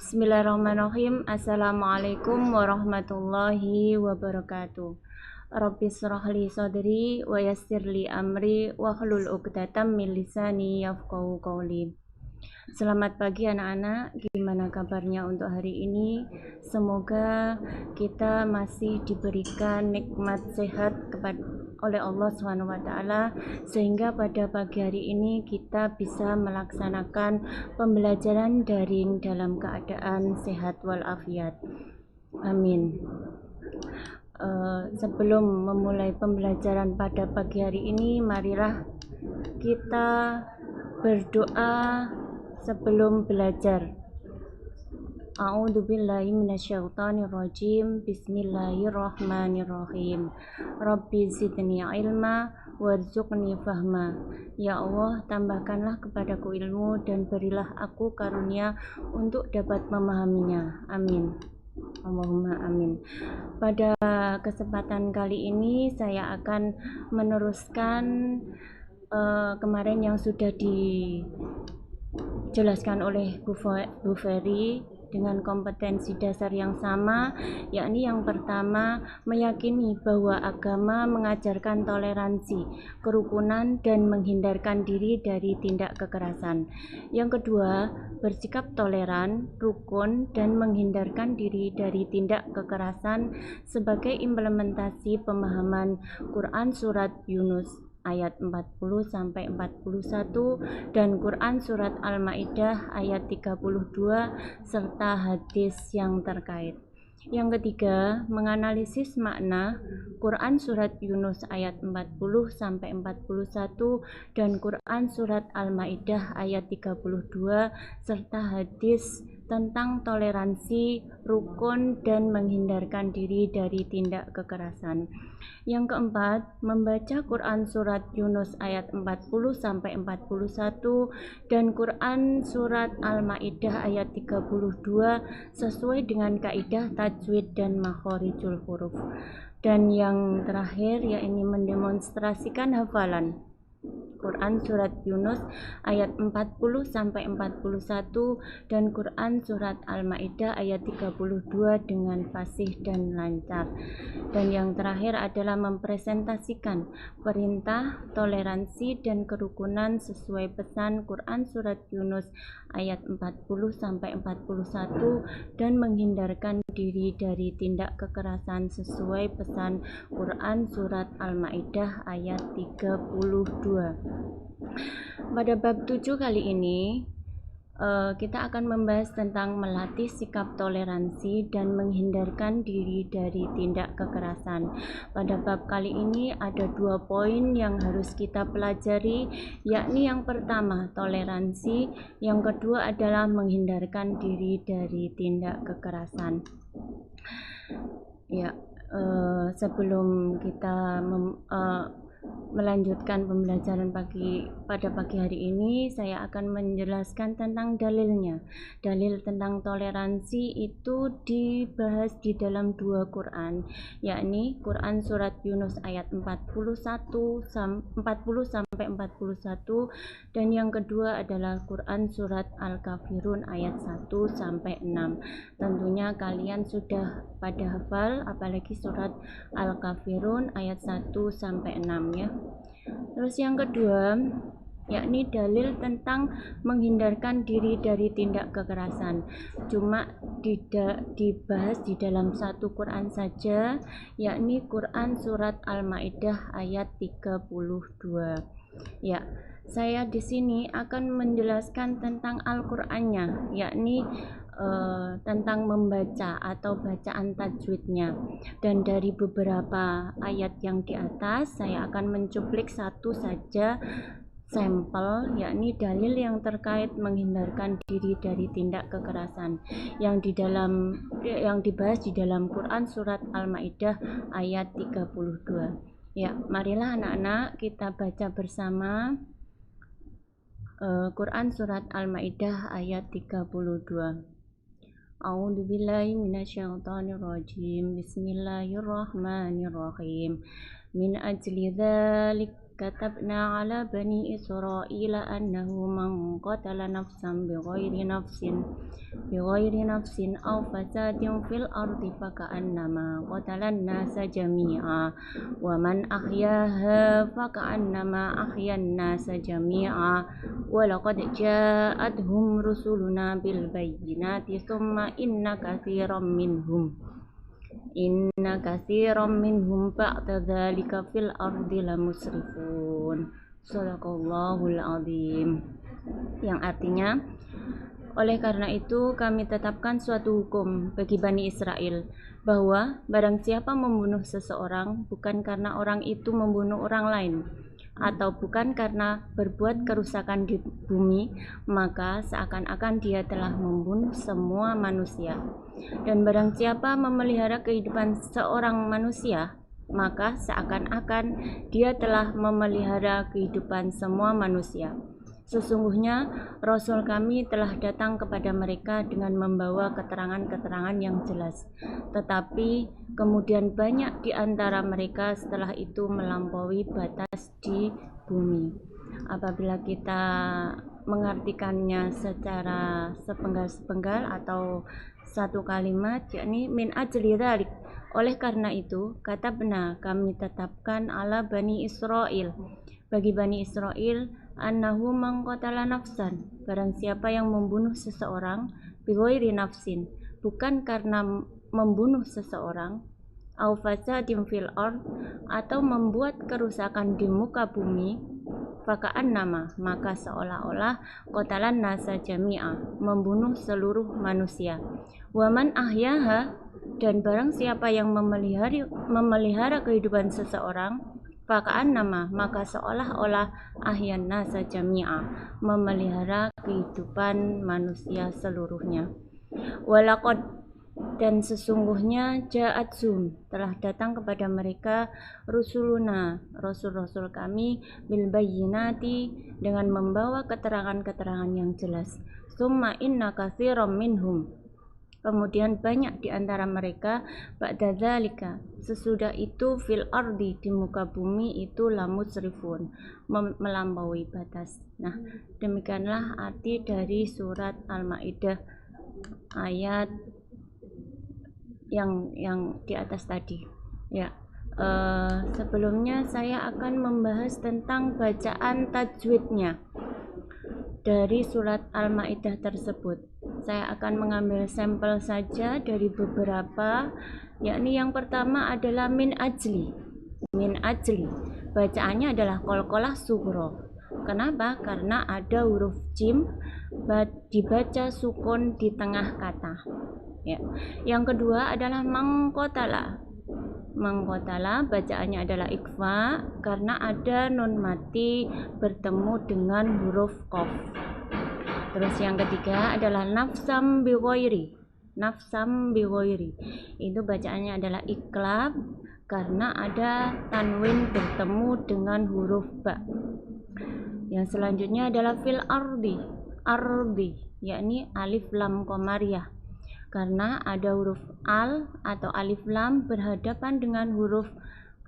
Bismillahirrahmanirrahim. Assalamualaikum warahmatullahi wabarakatuh. Rabbi shrah li sadri wa yassir li amri wahlul 'uqdatam min lisani yafqahu qawli. Selamat pagi anak-anak, gimana kabarnya untuk hari ini? Semoga kita masih diberikan nikmat sehat oleh Allah SWT, sehingga pada pagi hari ini kita bisa melaksanakan pembelajaran daring dalam keadaan sehat walafiat. Amin. Sebelum memulai pembelajaran pada pagi hari ini, marilah kita berdoa sebelum belajar. A'udzubillahi minasyaitonirrajim. Bismillahirrahmanirrahim. Rabbi zidni ilma warzuqni fahma. Ya Allah, tambahkanlah kepadaku ilmu dan berilah aku karunia untuk dapat memahaminya. Amin. Allahumma amin. Pada kesempatan kali ini saya akan meneruskan kemarin yang sudah dijelaskan oleh Bu Ferry dengan kompetensi dasar yang sama, yakni yang pertama, meyakini bahwa agama mengajarkan toleransi, kerukunan, dan menghindarkan diri dari tindak kekerasan. Yang kedua, bersikap toleran, rukun, dan menghindarkan diri dari tindak kekerasan sebagai implementasi pemahaman Quran Surat Yunus ayat 40-41 dan Quran Surat Al-Ma'idah ayat 32 serta hadis yang terkait. Yang ketiga, menganalisis makna Quran Surat Yunus ayat 40-41 dan Quran Surat Al-Ma'idah ayat 32 serta hadis tentang toleransi, rukun, dan menghindarkan diri dari tindak kekerasan. Yang keempat, membaca Quran Surat Yunus ayat 40-41 dan Quran Surat Al-Ma'idah ayat 32 sesuai dengan kaidah tajwid dan makhorijul huruf. Dan yang terakhir, yakni mendemonstrasikan hafalan Quran Surat Yunus ayat 40-41 dan Quran Surat Al-Ma'idah ayat 32 dengan fasih dan lancar. Dan yang terakhir adalah mempresentasikan perintah, toleransi, dan kerukunan sesuai pesan Quran Surat Yunus ayat 40-41 dan menghindarkan diri dari tindak kekerasan sesuai pesan Quran Surat Al-Ma'idah ayat 32. Pada bab 7 kali ini kita akan membahas tentang melatih sikap toleransi dan menghindarkan diri dari tindak kekerasan. Pada bab kali ini ada 2 poin yang harus kita pelajari, yakni yang pertama toleransi, yang kedua adalah menghindarkan diri dari tindak kekerasan. Ya, sebelum kita melanjutkan pembelajaran pada pagi hari ini, saya akan menjelaskan tentang dalilnya. Dalil tentang toleransi itu dibahas di dalam 2 Quran, yakni Quran Surat Yunus ayat 40-41 dan yang kedua adalah Quran Surat Al-Kafirun ayat 1-6. Tentunya kalian sudah pada hafal, apalagi Surat Al-Kafirun ayat 1-6 ya. Terus yang kedua, yakni dalil tentang menghindarkan diri dari tindak kekerasan. Cuma dibahas di dalam 1 Quran saja, yakni Quran Surat Al-Ma'idah ayat 32. Ya, saya di sini akan menjelaskan tentang Al-Qur'annya, yakni tentang membaca atau bacaan tajwidnya. Dan dari beberapa ayat yang di atas, saya akan mencuplik satu saja sampel, yakni dalil yang terkait menghindarkan diri dari tindak kekerasan yang dibahas di dalam Quran Surat Al-Ma'idah ayat 32. Ya, marilah anak-anak kita baca bersama Quran Surat Al-Ma'idah ayat 32. A'udzubillahi minasyaitonirrajim. Bismillahirrahmanirrahim. Min ajli dzalik katabna ala bani Israila annahu man qatala nafsan bighairi nafsin aw fasadin fil ardi faka'annama qatalan nasa jami'a wa man ahyaha faka'annama ahyan nasa jami'a wa laqad ja'atuhum rusuluna bil bayyinati thumma inna katsiran minhum ba'da dzalika fil ardi lamusrifun. Shadaqallahul azim. Yang artinya, oleh karena itu kami tetapkan suatu hukum bagi Bani Israel, bahwa barang siapa membunuh seseorang bukan karena orang itu membunuh orang lain, atau bukan karena berbuat kerusakan di bumi, maka seakan-akan dia telah membunuh semua manusia. Dan barang siapa memelihara kehidupan seorang manusia, maka seakan-akan dia telah memelihara kehidupan semua manusia. Sesungguhnya Rasul kami telah datang kepada mereka dengan membawa keterangan-keterangan yang jelas, tetapi kemudian banyak di antara mereka setelah itu melampaui batas di bumi. Apabila kita mengartikannya secara sepenggal-sepenggal atau satu kalimat, yakni min ajli dzalik, oleh karena itu kata benar kami tetapkan ala Bani Israel, bagi Bani Israel, annahu man qatala nafsan, barang siapa yang membunuh seseorang bighairi nafsin, bukan karena membunuh seseorang, au fasadin fil ard, atau membuat kerusakan di muka bumi, faka'annama, maka seolah-olah qatalan nasa jami'a, membunuh seluruh manusia. Wa man ahyaha, dan barang siapa yang memelihara kehidupan seseorang, faka'annama, maka seolah-olah ahyan nasa jami'a, memelihara kehidupan manusia seluruhnya. Walaqad, dan sesungguhnya ja'atsum, telah datang kepada mereka rusuluna, rasul-rasul kami, bil bayyinati, dengan membawa keterangan-keterangan yang jelas. Summa inna katsiran minhum, kemudian banyak di antara mereka, ba'da dzalika, sesudah itu, fil ardi, di muka bumi itu, lamusrifun, melampaui batas. Nah, demikianlah arti dari surat Al-Maidah ayat yang di atas tadi. Ya, sebelumnya saya akan membahas tentang bacaan tajwidnya dari surat Al-Maidah tersebut. Saya akan mengambil sampel saja dari beberapa, yakni yang pertama adalah min ajli. Min ajli, bacaannya adalah qalqalah sughra. Kenapa? Karena ada huruf jim dibaca sukun di tengah kata. Ya. Yang kedua adalah mangqotala. Mangqotala bacaannya adalah ikhfa karena ada nun mati bertemu dengan huruf qaf. Terus yang ketiga adalah nafsam bighairi. Nafsam bighairi, itu bacaannya adalah iklab karena ada tanwin bertemu dengan huruf ba. Yang selanjutnya adalah fil ardi, yakni alif lam qamariyah, karena ada huruf al atau alif lam berhadapan dengan huruf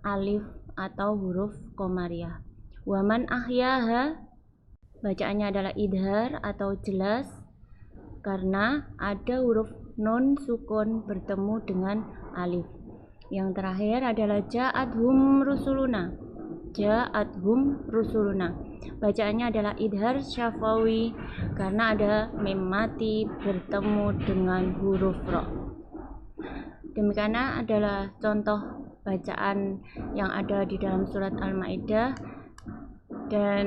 alif atau huruf qamariyah. Wa man ahyaha, bacaannya adalah idhar atau jelas karena ada huruf nun sukun bertemu dengan alif. Yang terakhir adalah ja'athum rusuluna. Ja'athum rusuluna, bacaannya adalah idhar syafawi karena ada mim mati bertemu dengan huruf ra. Demikianlah adalah contoh bacaan yang ada di dalam surat Al-Maidah, dan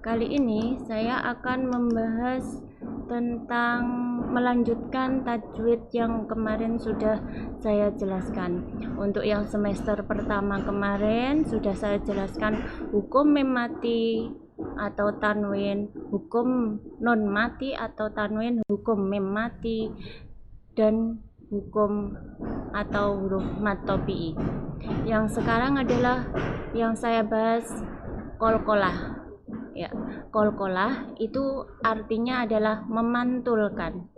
kali ini saya akan membahas tentang melanjutkan tajwid yang kemarin sudah saya jelaskan. Untuk yang semester pertama kemarin sudah saya jelaskan hukum mim mati atau tanwin, hukum nun mati atau tanwin, hukum mim mati, dan hukum atau huruf mad tabi'i. Yang sekarang adalah yang saya bahas qalqalah. Ya, qalqalah itu artinya adalah memantulkan.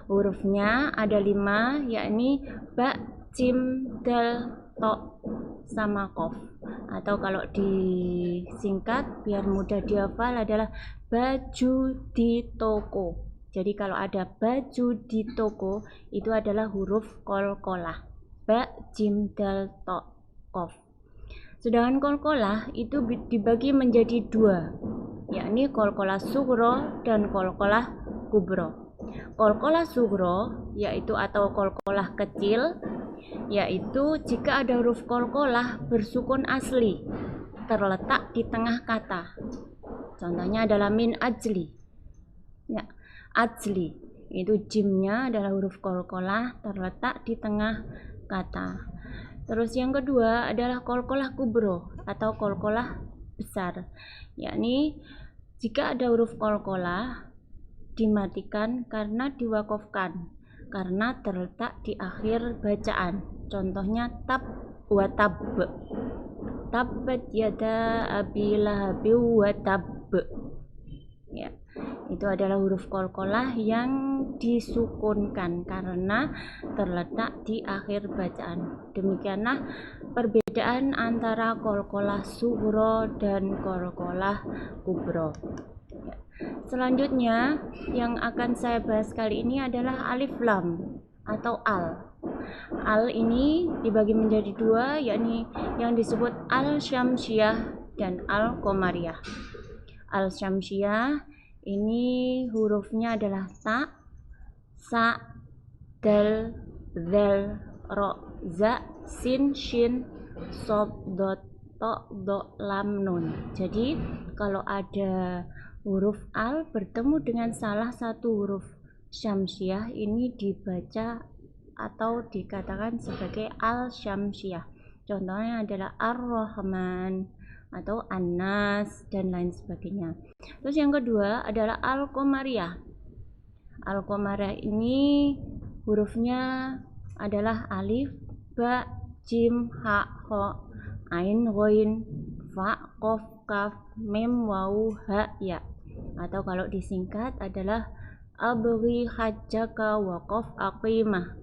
Hurufnya ada 5, yakni ba, jim, dal, to. sama qaf, atau kalau disingkat biar mudah dihafal adalah baju di toko. Jadi kalau ada baju di toko itu adalah huruf qalqalah, ba, jim, dal, to, qaf. Sedangkan qalqalah itu dibagi menjadi dua, yakni qalqalah sughra dan qalqalah kubra. Qalqalah sughra yaitu atau qalqalah kecil, yaitu jika ada huruf qalqalah bersukun asli terletak di tengah kata. Contohnya adalah min ajli. Ya, ajli itu jimnya adalah huruf qalqalah terletak di tengah kata. Terus yang kedua adalah qalqalah kubra atau qalqalah besar, yakni jika ada huruf qalqalah dimatikan karena diwakafkan, karena terletak di akhir bacaan. Contohnya tab wa tab, tabbat yada abi lahabi wa tab. Ya, itu adalah huruf qalqalah yang disukunkan karena terletak di akhir bacaan. Demikianlah perbedaan antara qalqalah sughra dan qalqalah kubra. Ya. Selanjutnya yang akan saya bahas kali ini adalah alif lam atau al. Al ini dibagi menjadi dua, yakni yang disebut al syamsiyah dan al qamariyah. Al syamsiyah ini hurufnya adalah ta, sa, dal, zal, ro, za, sin, shin, sod, dot, to, do, lam, nun. Jadi kalau ada huruf al bertemu dengan salah satu huruf syamsiyah ini dibaca atau dikatakan sebagai al syamsiyah. Contohnya adalah ar-rahman atau an-nas dan lain sebagainya. Terus yang kedua adalah al-qamariyah. Al-qamariyah ini hurufnya adalah alif, ba, jim, ha, ho, ain, ghain, fa, qaf, kaf, mim, waw, ha, ya. Atau kalau disingkat adalah abghi hajjaka waqaf aqimah.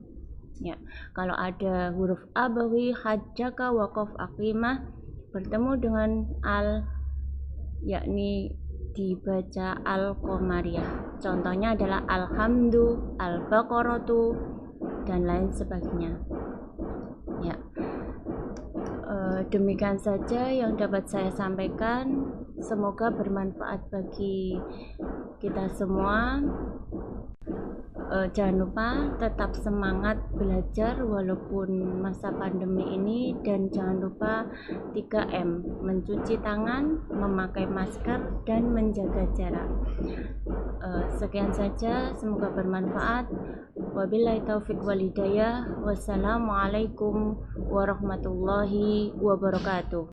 Ya, kalau ada huruf abghi hajjaka waqaf aqimah bertemu dengan al, yakni dibaca al-qamariyah. Contohnya adalah alhamdu, al-baqaratu dan lain sebagainya. Ya. Demikian saja yang dapat saya sampaikan. Semoga bermanfaat bagi kita semua. Jangan lupa tetap semangat belajar walaupun masa pandemi ini, dan jangan lupa 3M, mencuci tangan, memakai masker, dan menjaga jarak. Sekian saja, semoga bermanfaat. Wabillahi taufiq wal hidayah. Wassalamualaikum warahmatullahi wabarakatuh.